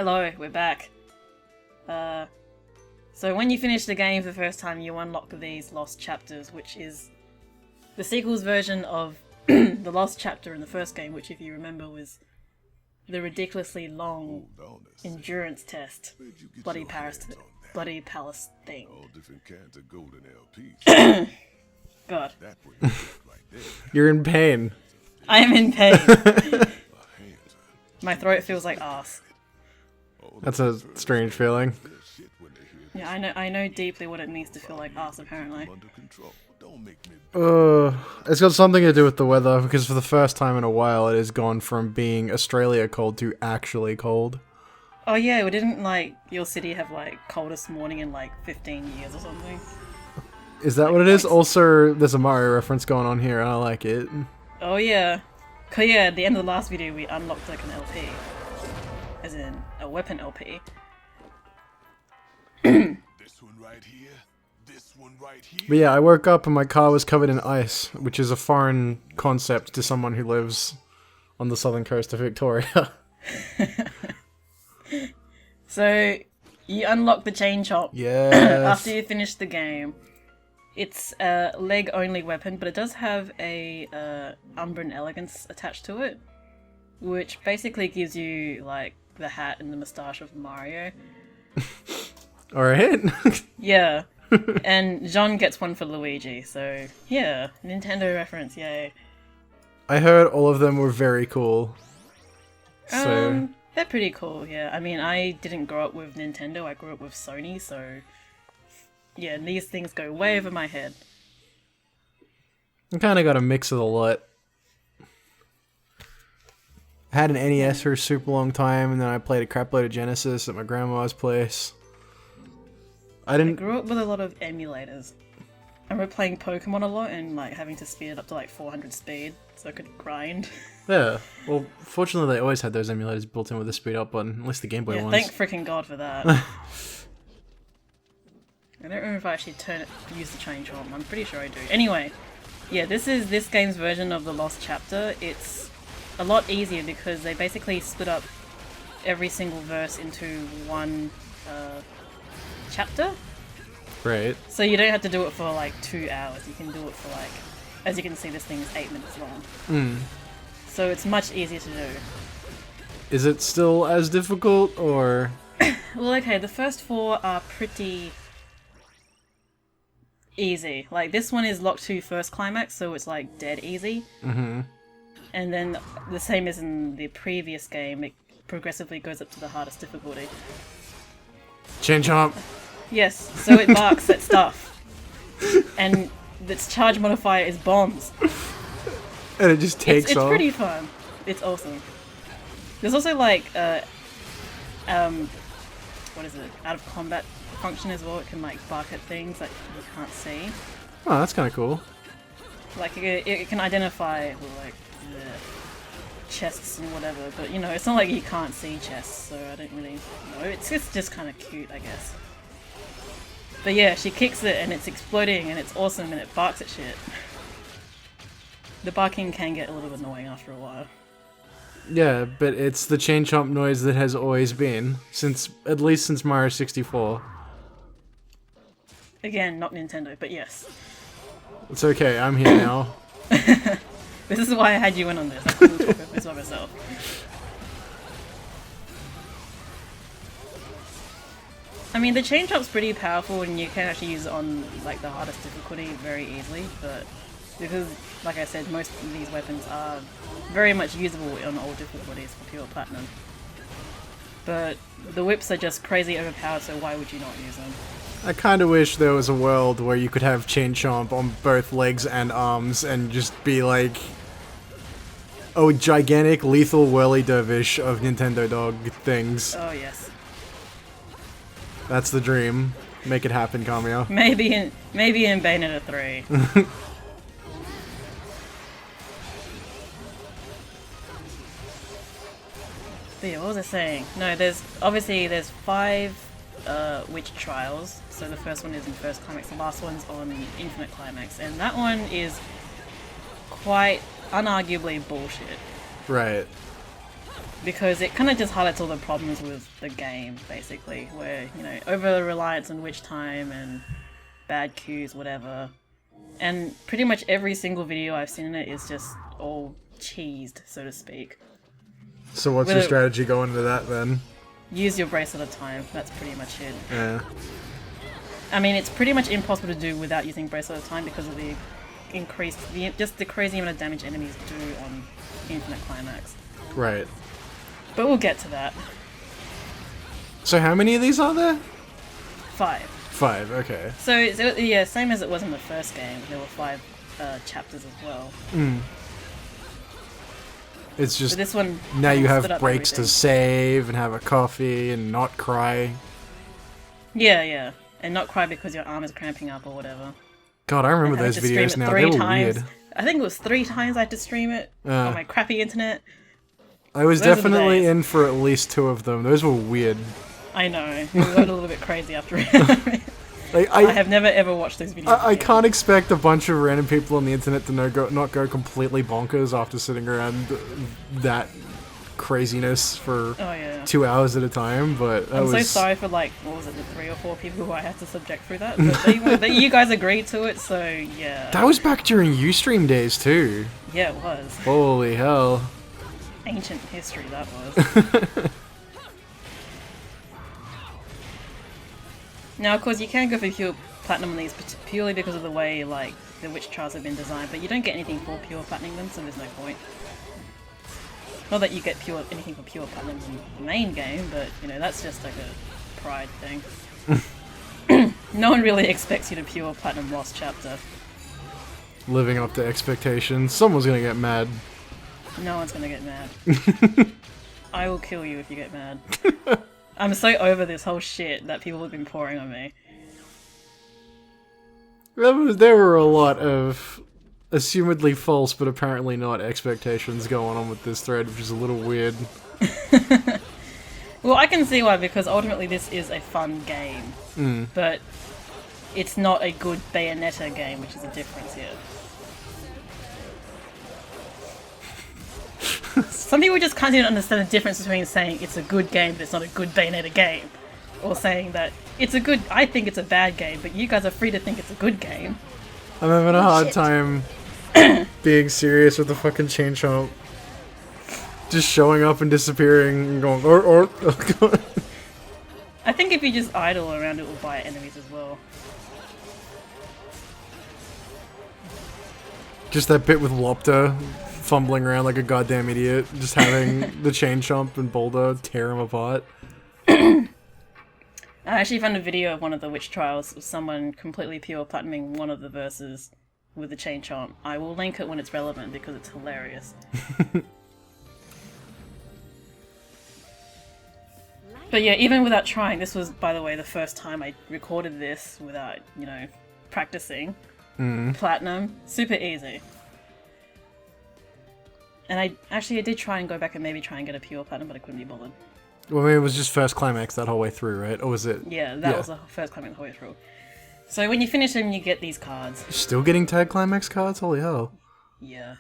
Hello, we're back. So when you finish the game for the first time, you unlock these lost chapters, which is the sequel's version of the lost chapter in the first game, which, if you remember, was the ridiculously long endurance test, Bloody Palace thing. All different kinds of golden LPs. God. That would right there. You're in pain. I am in pain. My hands My throat feels like arse. That's a strange feeling. are shit when they hear Yeah, I know deeply what it means to feel like arse, apparently. under control. Don't make me It's got something to do with the weather, because for the first time in a while it has gone from being Australia cold to actually cold. Oh yeah, well, didn't, like, your city have, like, coldest morning in, like, 15 years or something? Is that what it is? Also, there's a Mario reference going on here, and I like it. Oh yeah. 'Cause yeah, at the end of the last video we unlocked, like, an LP. As in, a weapon LP. this one right here. This one right here. But yeah, I woke up and my car was covered in ice, which is a foreign concept to someone who lives on the southern coast of Victoria. So, you unlock the Chain Chomp Yes. after you finish the game. It's a leg-only weapon, but it does have a Umbran Elegance attached to it, which basically gives you, like, the hat and the moustache of Mario. Alright. Yeah. And Jean gets one for Luigi, so yeah, Nintendo reference, yay. I heard all of them were very cool. So, They're pretty cool, yeah. I mean, I didn't grow up with Nintendo, I grew up with Sony, so yeah, these things go way over my head. I kind of got a mix of the lot. I had an NES for a super long time, and then I played a crapload of Genesis at my grandma's place. I I didn't... grew up with a lot of emulators. I remember playing Pokemon a lot and like having to speed it up to like 400 speed so I could grind. Yeah, well, fortunately they always had those emulators built in with the speed up button, at least the Game Boy Yeah, ones. thank freaking god for that. I don't remember if I actually use the Chain Chomp. I'm pretty sure I do. Anyway, yeah, this is this game's version of the Lost Chapter. It's a lot easier because they basically split up every single verse into one chapter. Right. So you don't have to do it for like 2 hours. You can do it for like, as you can see, this thing is 8 minutes long. So it's much easier to do. Is it still as difficult, or... Well, okay, the first 4 are pretty easy. Like, this one is locked to first climax, so it's like dead easy. Mm-hmm. And then the same as in the previous game, it progressively goes up to the hardest difficulty. Chain Chomp! Yes, so it barks at stuff. And its charge modifier is bombs. And it just takes It's off. pretty fun. It's awesome. There's also like what is it? Out of combat function as well. It can like bark at things that you can't see. Oh, that's kind of cool. Like it can identify like the chests and whatever, but you know it's not like you can't see chests, so I don't really know. It's just kind of cute, I guess. But yeah, she kicks it and it's exploding and it's awesome and it barks at shit. The barking can get a little bit annoying after a while. Yeah, but it's the Chain Chomp noise that has always been, at least since Mario 64. Again, not Nintendo, but yes. It's okay, I'm here now. This is why I had you in on this. I couldn't talk about this by myself. I mean, the Chain Chomp's pretty powerful and you can actually use it on like the hardest difficulty very easily, but because, like I said, most of these weapons are very much usable on all difficulties for pure platinum. But the whips are just crazy overpowered, so why would you not use them? I kind of wish there was a world where you could have Chain Chomp on both legs and arms and just be like a gigantic lethal whirly dervish of Nintendo dog things. Oh yes. That's the dream. Make it happen, Kamiya. Maybe in Bayonetta 3. But yeah, what was I saying? No, there's 5 witch trials. So the first one is in first climax, the last one's on infinite climax, and that one is quite unarguably bullshit. Right. because it kind of just highlights all the problems with the game, basically, where, you know, over-reliance on witch time and bad cues, whatever. And pretty much every single video I've seen in it is just all cheesed, so to speak. So what's your strategy going into that then? Use your bracelet of time, that's pretty much it. Yeah. I mean, it's pretty much impossible to do without using bracelet of time because of the just the crazy amount of damage enemies do on Infinite Climax. Right. But we'll get to that. So how many of these are there? 5. 5, okay. So, yeah, same as it was in the first game, there were 5 chapters as well. It's just But this one now you split have up breaks to everything. save and have a coffee and not cry. Yeah, and not cry because your arm is cramping up or whatever. God, I remember I had those to stream videos it now. 3 They were times. weird. I think it was 3 times I had to stream it on my crappy internet. I was Those are the definitely days. in for at least 2 of them. Those were weird. I know, it got a little bit crazy after it. Like, I have never ever watched those videos. I again. can't expect a bunch of random people on the internet to not go completely bonkers after sitting around that craziness for Oh yeah. 2 hours at a time, but that I'm so was... sorry for like, what was it, the 3 or 4 people who I had to subject through that. But you guys agreed to it, so yeah. That was back during Ustream days too. Yeah, it was. Holy hell. Ancient history, that was. Now, of course, you can go for pure platinum on these purely because of the way, like, the witch trials have been designed, but you don't get anything for pure platinum them, so there's no point. Not that you get anything for pure platinum in the main game, but, you know, that's just like a pride thing. No one really expects you to pure platinum Lost Chapter. Living up to expectations. Someone's gonna get mad. No one's gonna get mad. I will kill you if you get mad. I'm so over this whole shit that people have been pouring on me. There were a lot of assumedly false but apparently not expectations going on with this thread, which is a little weird. Well, I can see why, because ultimately this is a fun game. But it's not a good Bayonetta game, which is a difference here. Some people just can't even understand the difference between saying it's a good game but it's not a good Bayonetta game. Or saying that I think it's a bad game, but you guys are free to think it's a good game. I'm having a hard Shit. time being serious with the fucking chain chomp. Just showing up and disappearing and going, or. I think if you just idle around it will buy enemies as well. Just that bit with Lopta fumbling around like a goddamn idiot, just having the chain chomp and Boulder tear him apart. I actually found a video of one of the witch trials of someone completely pure platinuming one of the verses with the chain chomp. I will link it when it's relevant because it's hilarious. But yeah, even without trying, this was, by the way, the first time I recorded this without, you know, practicing. Platinum, super easy. And I did try and go back and maybe try and get a pure platinum, but I couldn't be bothered. Well, I mean, it was just first climax that whole way through, right? Or was it? Yeah, that was the first climax the whole way through. So when you finish them, you get these cards. Still getting tag climax cards? Holy hell. Yeah.